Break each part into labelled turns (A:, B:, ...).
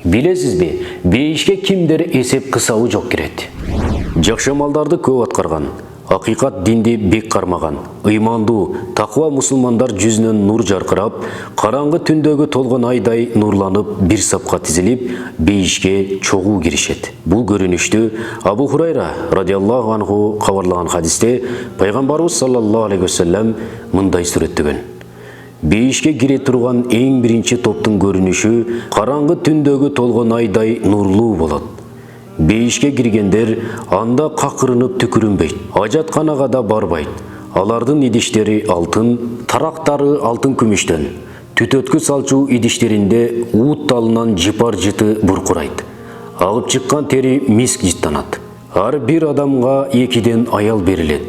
A: Билесизби, бейишке кимдер эсеп кысабы жок кирет. Жакшы амалдарды көп аткарган, акыйкат динди бек кармаган, ыймандуу, таква мусулмандар жүзүнөн нур жаркырап, караңгы түндөгү толгон айдай нурланып, бир сапка тизилип, бейишке чогуу киришет. Бул көрүнүштү Абу Хурайра радиаллаху анху кабарлаган хадисте пайгамбарыбыз саллаллаху алейхи вассалам мындай сүрөттөгөн. Бейишке кире турган эң биринчи топтун көрүнүшү караңгы түндөгү толгон айдай нурлуу болот. Бейишке киргендер анда какырынып түкүрүнбөйт, ажатканага да барбайт. Алардын идиштери алтын, тарактары алтын күмүштөн. Түтөткү салчу идиштеринде уут талынан жыпар жыты буркурайт. Агып чыккан тери миск жыттанат. Ар бир адамга 2ден аял берилет.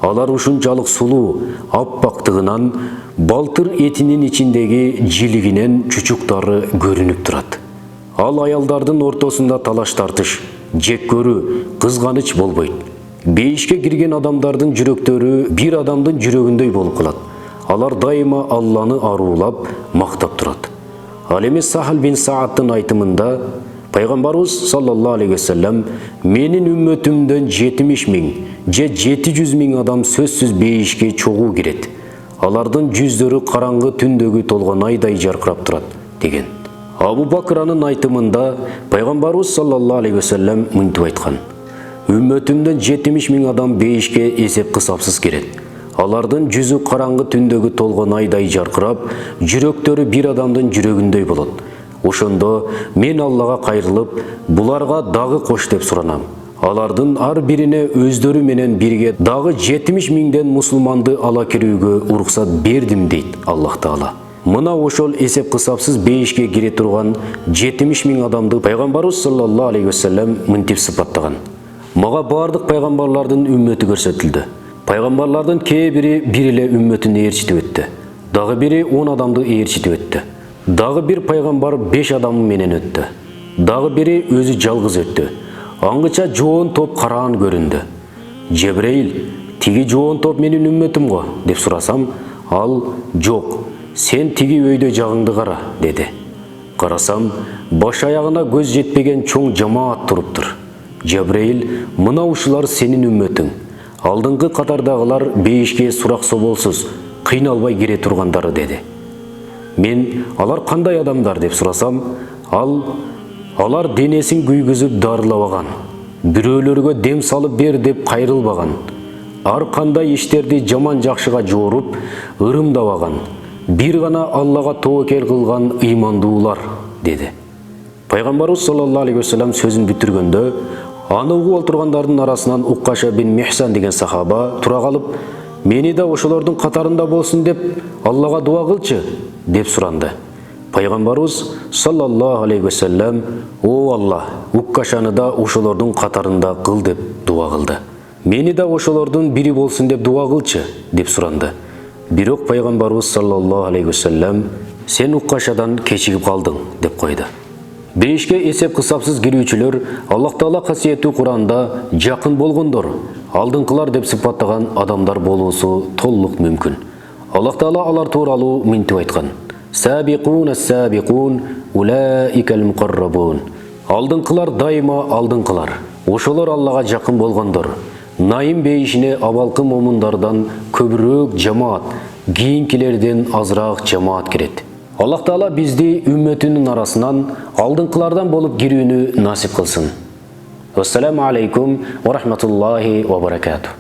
A: Алар ушунчалык сулуу, аппактыгынан балтыр этинин ичиндеги жилигинен чучуктары көрүнүп турат. Ал аялдардын ортосунда талаш тартыш, жек көрүү, кызганыч болбойт. Бейишке кирген адамдардын жүрөктөрү бир адамдын жүрөгүндөй болуп калат. Алар дайыма Алланы аруулап, мактап турат. Ал эми Сахал бин Саадтын айтымында пайгамбарыбыз саллаллаху алейхи вассалам менин үммөтүмдөн 70 000 же 700 000 адам сөзсүз бейишке чогуу кирет. Алардын жүздөрү караңгы түндөгү толгон айдай жаркырап турат деген. Абу Бакранын айтымында пайгамбарыбыз саллаллаху алейхи вассалам мынтип айткан: Үммөтүмдөн 70 000 адам бейишке эсеп кысапсыз кирет. Алардын жүзү караңгы түндөгү толгон айдай жаркырап, жүрөктөрү бир адамдын жүрөгүндөй болот. Ошондо мен Аллага кайрылып, буларга дагы кош деп суранам. Алардын ар бирине өздөрү менен бирге дагы 70 000ден мусулманды ала кирүүгө уруксат бердим дейт Аллах Таала. Мына ошол эсеп кысапсыз бейишке кире турган 70 000 адамды пайгамбарыбыз саллаллаху алейхи вассалам мынтип сыпаттаган: Мага бардык пайгамбарлардын үммөтү көрсөтүлдү. Пайгамбарлардын кээ бири бир эле үммөтүн ээрчитип өттү. Дагы бири 10 адамды ээрчитип өттү. Дагы бир пайгамбар 5 адам менен өттү. Дагы бири өзү жалгыз өттү. Аңгыча жоон топ караан көрүндү. Жебреил, тиги жоон топ менин үммөтүм го деп сурасам, ал жок, сен тиги өйдө жагыңды кара деди. Карасам, баш аягына көз жетпеген чоң жамаат туруптур. Жебреил, мына ушулар сенин үммөтүң. Алдыңкы катардагылар бейишке сурак соболсуз, кыйналбай кире тургандары деди. Мен алар кандай адамдар деп сурасам, алар денесин күйгүзүп дарылабаган, бирөөлөргө дем салып бер деп кайрылбаган, ар кандай иштерди жаман жакшыга жооруп, ырымдабаган, бир гана Аллага тоокел кылган ыймандуулар деди. Пайгамбарыбыз саллаллаху алейхи вассалам сөзүн бүтүргөндө, аны угуп отургандардын арасынан Уккаша бин Михсан деген сахаба тура калып, мени да ошолордун катарында болсун деп Аллага дуа кылчы деп суранды. Пайгамбарыбыз саллаллаху алейхи вассалам: О Алла, Уккашаны да ошолордун катарында кыл деп дуа кылды. Мени да ошолордун бири болсун деп дуа кылчы деп суранды. Бирок пайгамбарыбыз саллаллаху алейхи вассалам: Сен Уккашадан кечигип калдың деп койду. Бейишке эсеп кысапсыз кирүүчүлөр Аллах Таала касиеттүү Куранда жакын болгондор, алдыңкылар деп сыпаттаган адамдар болуусу толук мүмкүн. Аллах Таала алар тууралуу мынтип айткан: Сабиқун ас-сабиқун улаикал муқаррабун. Алдыңкылар дайыма алдыңкылар. Ошолор Аллага жакын болгондор. Найым бейишине абалкы момундардан көбүрөөк жамаат, кийинкилерден азыраак жамаат кирет. Аллах Таала бизди үммөтүнүн арасынан алдыңкылардан болуп кирүүнү насип кылсын. Ассаламу алейкум ва рахматуллахи ва баракатух.